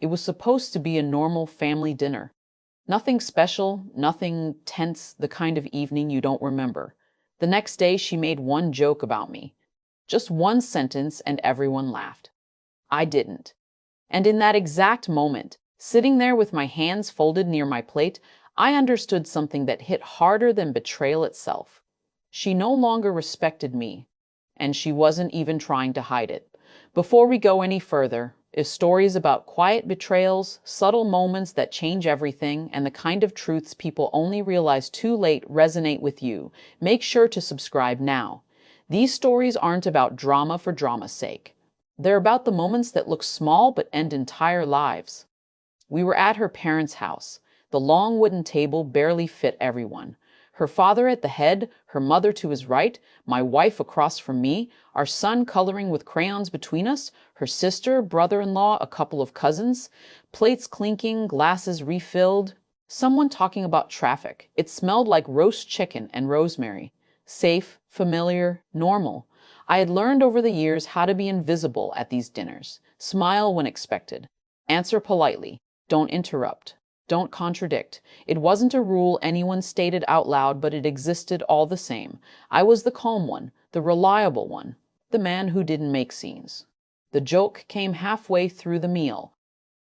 It was supposed to be a normal family dinner. Nothing special, nothing tense, the kind of evening you don't remember. The next day, she made one joke about me. Just one sentence, and everyone laughed. I didn't. And in that exact moment, sitting there with my hands folded near my plate, I understood something that hit harder than betrayal itself. She no longer respected me, and she wasn't even trying to hide it. Before we go any further, if stories about quiet betrayals, subtle moments that change everything, and the kind of truths people only realize too late resonate with you, make sure to subscribe now. These stories aren't about drama for drama's sake. They're about the moments that look small but end entire lives. We were at her parents' house. The long wooden table barely fit everyone. Her father at the head, her mother to his right, my wife across from me, our son coloring with crayons between us, her sister, brother-in-law, a couple of cousins, plates clinking, glasses refilled, someone talking about traffic. It smelled like roast chicken and rosemary. Safe, familiar, normal. I had learned over the years how to be invisible at these dinners. Smile when expected. Answer politely. Don't interrupt. Don't contradict. It wasn't a rule anyone stated out loud, but it existed all the same. I was the calm one, the reliable one, the man who didn't make scenes. The joke came halfway through the meal.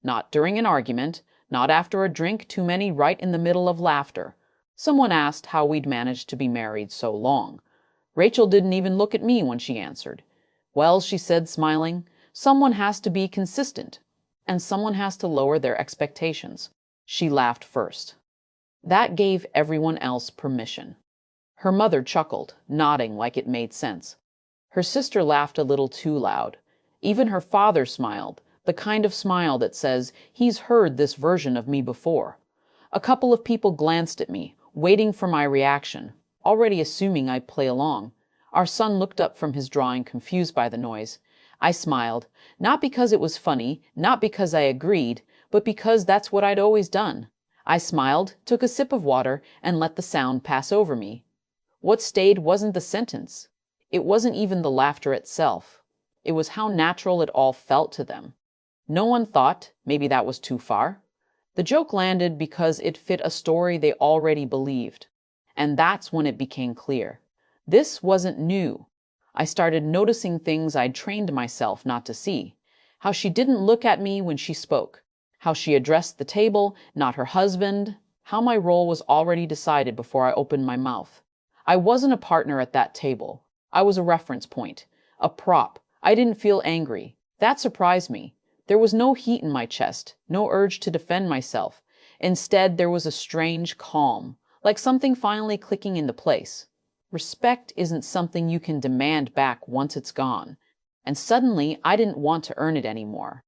Not during an argument, not after a drink too many, right in the middle of laughter. Someone asked how we'd managed to be married so long. Rachel didn't even look at me when she answered. Well, she said, smiling, someone has to be consistent, and someone has to lower their expectations. She laughed first. That gave everyone else permission. Her mother chuckled, nodding like it made sense. Her sister laughed a little too loud. Even her father smiled, the kind of smile that says he's heard this version of me before. A couple of people glanced at me, waiting for my reaction, already assuming I'd play along. Our son looked up from his drawing, confused by the noise. I smiled, not because it was funny, not because I agreed, but because that's what I'd always done. I smiled, took a sip of water, and let the sound pass over me. What stayed wasn't the sentence. It wasn't even the laughter itself. It was how natural it all felt to them. No one thought maybe that was too far. The joke landed because it fit a story they already believed. And that's when it became clear. This wasn't new. I started noticing things I'd trained myself not to see. How she didn't look at me when she spoke. How she addressed the table, not her husband. How my role was already decided before I opened my mouth. I wasn't a partner at that table. I was a reference point, a prop. I didn't feel angry. That surprised me. There was no heat in my chest, no urge to defend myself. Instead, there was a strange calm, like something finally clicking into place. Respect isn't something you can demand back once it's gone. And suddenly, I didn't want to earn it anymore.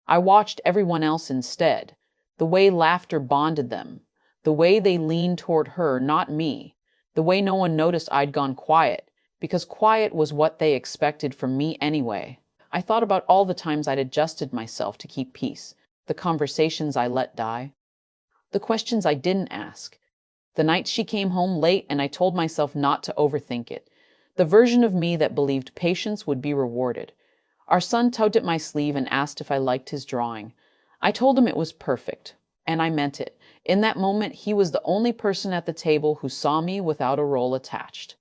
I watched everyone else instead, the way laughter bonded them, the way they leaned toward her, not me, the way no one noticed I'd gone quiet, because quiet was what they expected from me anyway. I thought about all the times I'd adjusted myself to keep peace, the conversations I let die, the questions I didn't ask, the nights she came home late and I told myself not to overthink it, the version of me that believed patience would be rewarded. Our son tugged at my sleeve and asked if I liked his drawing. I told him it was perfect, and I meant it. In that moment, he was the only person at the table who saw me without a role attached.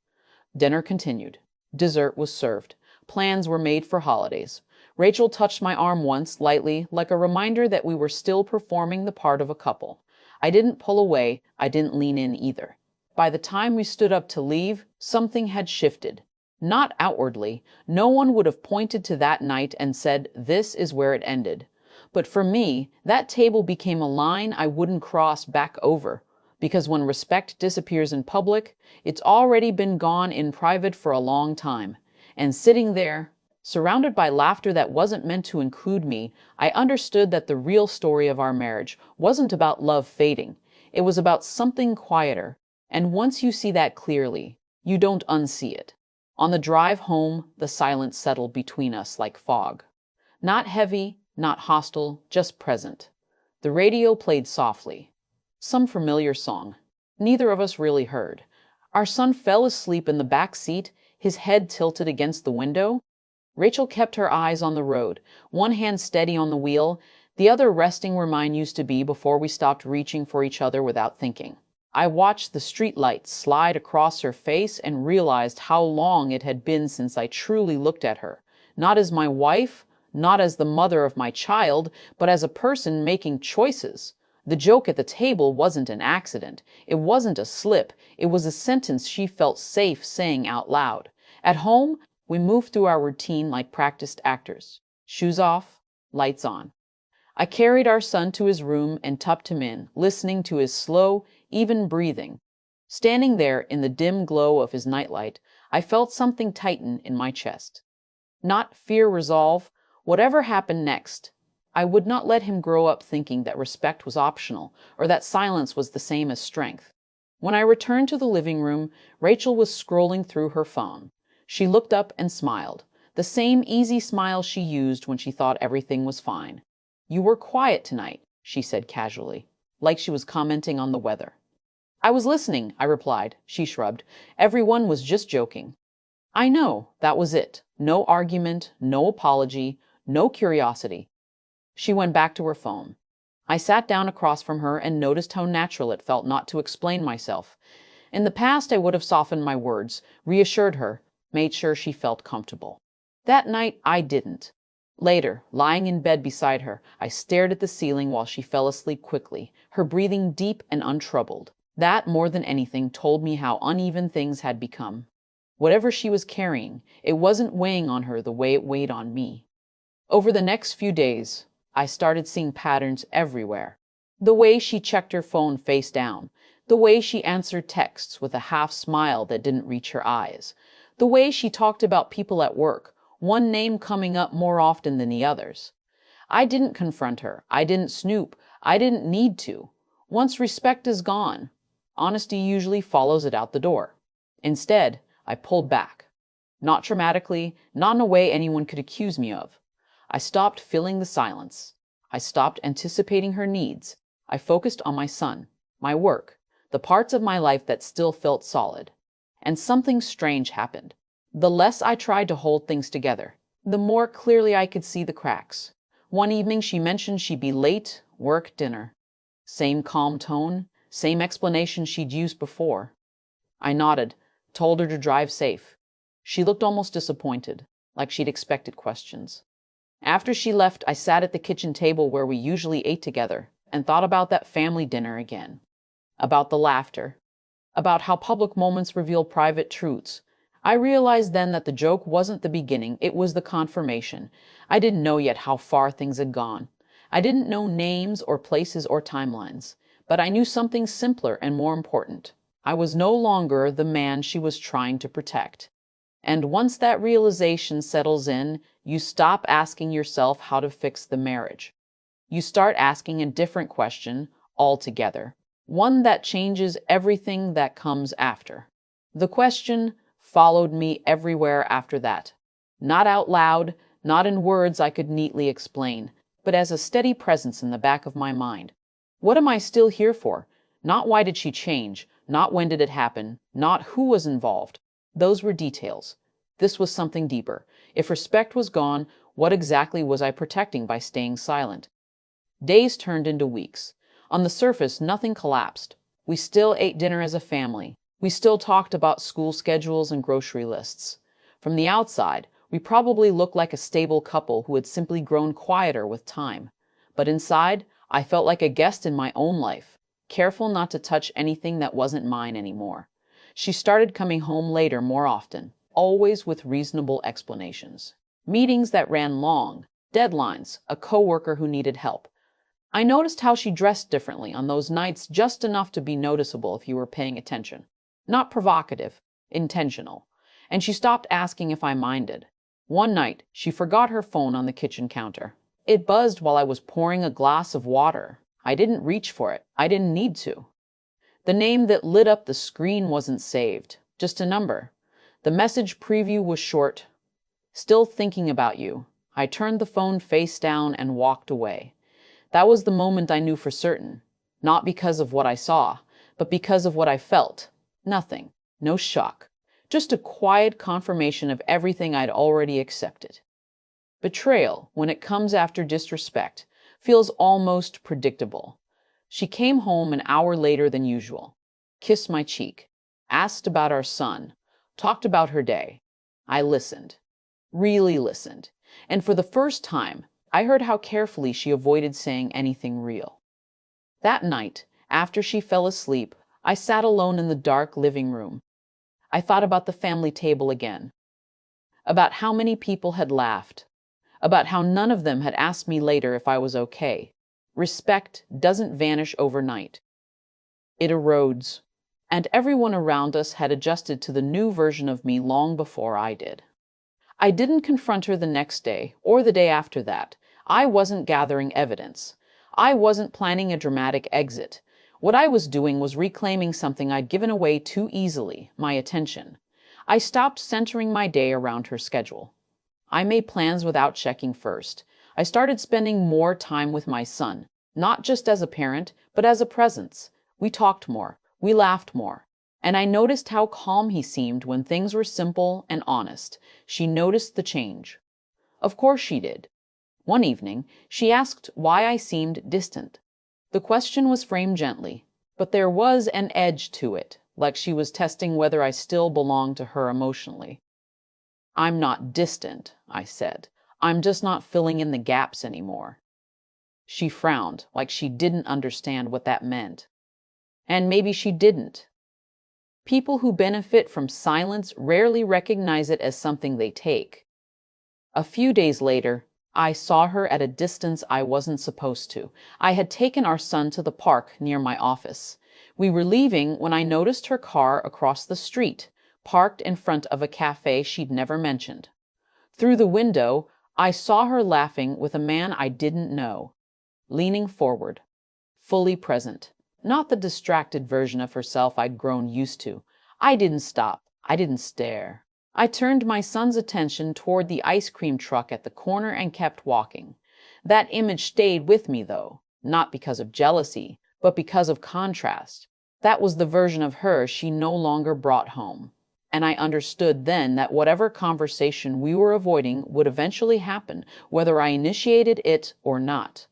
Dinner continued. Dessert was served. Plans were made for holidays. Rachel touched my arm once, lightly, like a reminder that we were still performing the part of a couple. I didn't pull away. I didn't lean in either. By the time we stood up to leave, something had shifted. Not outwardly. No one would have pointed to that night and said, this is where it ended. But for me, that table became a line I wouldn't cross back over. Because when respect disappears in public, it's already been gone in private for a long time. And sitting there, surrounded by laughter that wasn't meant to include me, I understood that the real story of our marriage wasn't about love fading. It was about something quieter. And once you see that clearly, you don't unsee it. On the drive home, the silence settled between us like fog. Not heavy, not hostile, just present. The radio played softly. Some familiar song. Neither of us really heard. Our son fell asleep in the back seat, his head tilted against the window. Rachel kept her eyes on the road, one hand steady on the wheel, the other resting where mine used to be before we stopped reaching for each other without thinking. I watched the streetlight slide across her face and realized how long it had been since I truly looked at her, not as my wife, not as the mother of my child, but as a person making choices. The joke at the table wasn't an accident. It wasn't a slip. It was a sentence she felt safe saying out loud. At home, we moved through our routine like practiced actors. Shoes off, lights on. I carried our son to his room and tucked him in, listening to his slow, even breathing. Standing there in the dim glow of his nightlight, I felt something tighten in my chest. Not fear, resolve. Whatever happened next, I would not let him grow up thinking that respect was optional or that silence was the same as strength. When I returned to the living room, Rachel was scrolling through her phone. She looked up and smiled, the same easy smile she used when she thought everything was fine. "You were quiet tonight," she said casually, like she was commenting on the weather. "I was listening," I replied. She shrugged. "Everyone was just joking." I know, that was it. No argument, no apology, no curiosity. She went back to her phone. I sat down across from her and noticed how natural it felt not to explain myself. In the past, I would have softened my words, reassured her, made sure she felt comfortable. That night, I didn't. Later, lying in bed beside her, I stared at the ceiling while she fell asleep quickly, her breathing deep and untroubled. That, more than anything, told me how uneven things had become. Whatever she was carrying, it wasn't weighing on her the way it weighed on me. Over the next few days, I started seeing patterns everywhere. The way she checked her phone face down, the way she answered texts with a half smile that didn't reach her eyes, the way she talked about people at work, one name coming up more often than the others. I didn't confront her. I didn't snoop. I didn't need to. Once respect is gone, honesty usually follows it out the door. Instead, I pulled back. Not dramatically, not in a way anyone could accuse me of. I stopped filling the silence. I stopped anticipating her needs. I focused on my son, my work, the parts of my life that still felt solid. And something strange happened. The less I tried to hold things together, the more clearly I could see the cracks. One evening she mentioned she'd be late, work, dinner. Same calm tone, same explanation she'd used before. I nodded, told her to drive safe. She looked almost disappointed, like she'd expected questions. After she left, I sat at the kitchen table where we usually ate together and thought about that family dinner again. About the laughter. About how public moments reveal private truths. I realized then that the joke wasn't the beginning, it was the confirmation. I didn't know yet how far things had gone. I didn't know names or places or timelines, but I knew something simpler and more important. I was no longer the man she was trying to protect. And once that realization settles in, you stop asking yourself how to fix the marriage. You start asking a different question altogether, one that changes everything that comes after. The question followed me everywhere after that. Not out loud, not in words I could neatly explain, but as a steady presence in the back of my mind. What am I still here for? Not why did she change, not when did it happen, not who was involved. Those were details. This was something deeper. If respect was gone, what exactly was I protecting by staying silent? Days turned into weeks. On the surface, nothing collapsed. We still ate dinner as a family. We still talked about school schedules and grocery lists. From the outside, we probably looked like a stable couple who had simply grown quieter with time. But inside, I felt like a guest in my own life, careful not to touch anything that wasn't mine anymore. She started coming home later more often, always with reasonable explanations. Meetings that ran long, deadlines, a coworker who needed help. I noticed how she dressed differently on those nights, just enough to be noticeable if you were paying attention. Not provocative, intentional. And she stopped asking if I minded. One night, she forgot her phone on the kitchen counter. It buzzed while I was pouring a glass of water. I didn't reach for it. I didn't need to. The name that lit up the screen wasn't saved, just a number. The message preview was short. "Still thinking about you." I turned the phone face down and walked away. That was the moment I knew for certain. Not because of what I saw, but because of what I felt. Nothing. No shock. Just a quiet confirmation of everything I'd already accepted. Betrayal, when it comes after disrespect, feels almost predictable. She came home an hour later than usual, kissed my cheek, asked about our son, talked about her day. I listened, really listened, and for the first time, I heard how carefully she avoided saying anything real. That night, after she fell asleep, I sat alone in the dark living room. I thought about the family table again, about how many people had laughed, about how none of them had asked me later if I was okay. Respect doesn't vanish overnight. It erodes, and everyone around us had adjusted to the new version of me long before I did. I didn't confront her the next day or the day after that. I wasn't gathering evidence. I wasn't planning a dramatic exit. What I was doing was reclaiming something I'd given away too easily, my attention. I stopped centering my day around her schedule. I made plans without checking first. I started spending more time with my son, not just as a parent, but as a presence. We talked more, we laughed more, and I noticed how calm he seemed when things were simple and honest. She noticed the change. Of course she did. One evening, she asked why I seemed distant. The question was framed gently, but there was an edge to it, like she was testing whether I still belonged to her emotionally. "I'm not distant," I said. "I'm just not filling in the gaps anymore." She frowned, like she didn't understand what that meant. And maybe she didn't. People who benefit from silence rarely recognize it as something they take. A few days later, I saw her at a distance I wasn't supposed to. I had taken our son to the park near my office. We were leaving when I noticed her car across the street, parked in front of a cafe she'd never mentioned. Through the window, I saw her laughing with a man I didn't know, leaning forward, fully present. Not the distracted version of herself I'd grown used to. I didn't stop. I didn't stare. I turned my son's attention toward the ice cream truck at the corner and kept walking. That image stayed with me, though, not because of jealousy, but because of contrast. That was the version of her she no longer brought home. And I understood then that whatever conversation we were avoiding would eventually happen, whether I initiated it or not.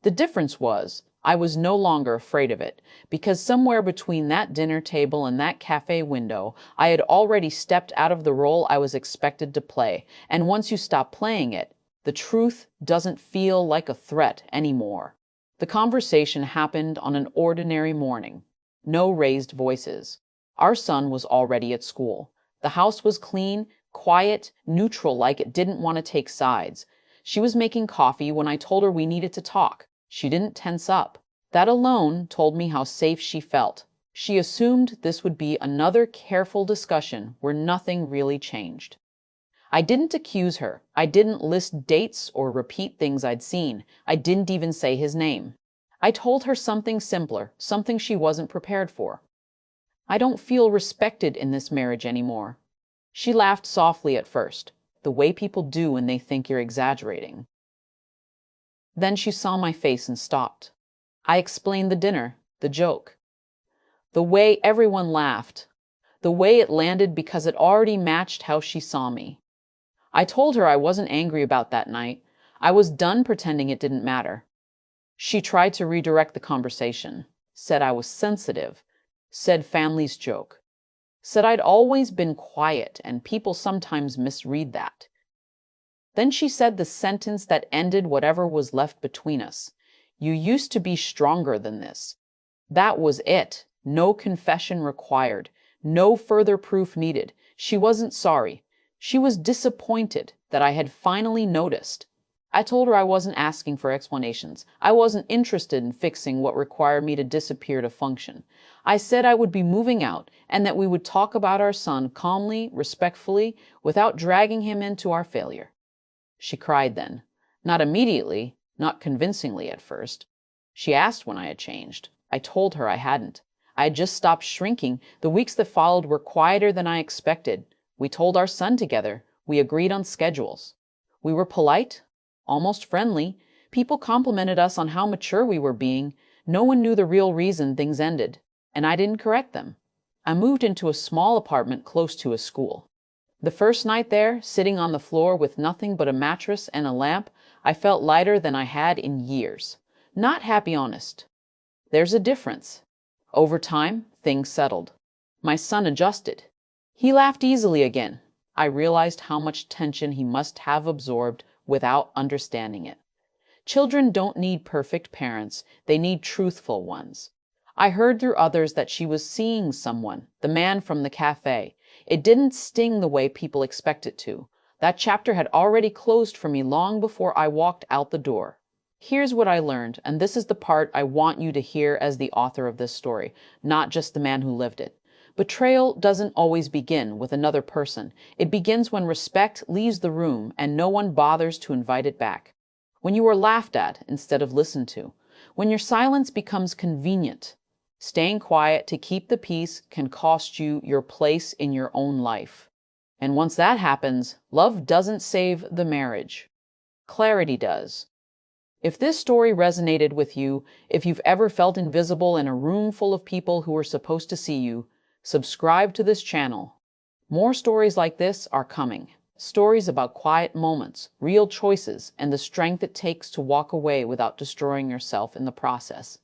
The difference was, I was no longer afraid of it, because somewhere between that dinner table and that cafe window, I had already stepped out of the role I was expected to play, and once you stop playing it, the truth doesn't feel like a threat anymore. The conversation happened on an ordinary morning. No raised voices. Our son was already at school. The house was clean, quiet, neutral, like it didn't want to take sides. She was making coffee when I told her we needed to talk. She didn't tense up. That alone told me how safe she felt. She assumed this would be another careful discussion where nothing really changed. I didn't accuse her. I didn't list dates or repeat things I'd seen. I didn't even say his name. I told her something simpler, something she wasn't prepared for. "I don't feel respected in this marriage anymore." She laughed softly at first, the way people do when they think you're exaggerating. Then she saw my face and stopped. I explained the dinner, the joke, the way everyone laughed, the way it landed because it already matched how she saw me. I told her I wasn't angry about that night. I was done pretending it didn't matter. She tried to redirect the conversation, said I was sensitive, said families joke, said I'd always been quiet and people sometimes misread that. Then she said the sentence that ended whatever was left between us. "You used to be stronger than this." That was it. No confession required. No further proof needed. She wasn't sorry. She was disappointed that I had finally noticed. I told her I wasn't asking for explanations. I wasn't interested in fixing what required me to disappear to function. I said I would be moving out and that we would talk about our son calmly, respectfully, without dragging him into our failure. She cried then. Not immediately, not convincingly at first. She asked when I had changed. I told her I hadn't. I had just stopped shrinking. The weeks that followed were quieter than I expected. We told our son together. We agreed on schedules. We were polite, almost friendly. People complimented us on how mature we were being. No one knew the real reason things ended, and I didn't correct them. I moved into a small apartment close to a school. The first night there, sitting on the floor with nothing but a mattress and a lamp, I felt lighter than I had in years. Not happy, honest. There's a difference. Over time, things settled. My son adjusted. He laughed easily again. I realized how much tension he must have absorbed without understanding it. Children don't need perfect parents, they need truthful ones. I heard through others that she was seeing someone, the man from the cafe. It didn't sting the way people expect it to. That chapter had already closed for me long before I walked out the door. Here's what I learned, and this is the part I want you to hear as the author of this story, not just the man who lived it. Betrayal doesn't always begin with another person. It begins when respect leaves the room and no one bothers to invite it back. When you are laughed at instead of listened to. When your silence becomes convenient. Staying quiet to keep the peace can cost you your place in your own life. And once that happens, love doesn't save the marriage. Clarity does. If this story resonated with you, if you've ever felt invisible in a room full of people who are supposed to see you, subscribe to this channel. More stories like this are coming. Stories about quiet moments, real choices, and the strength it takes to walk away without destroying yourself in the process.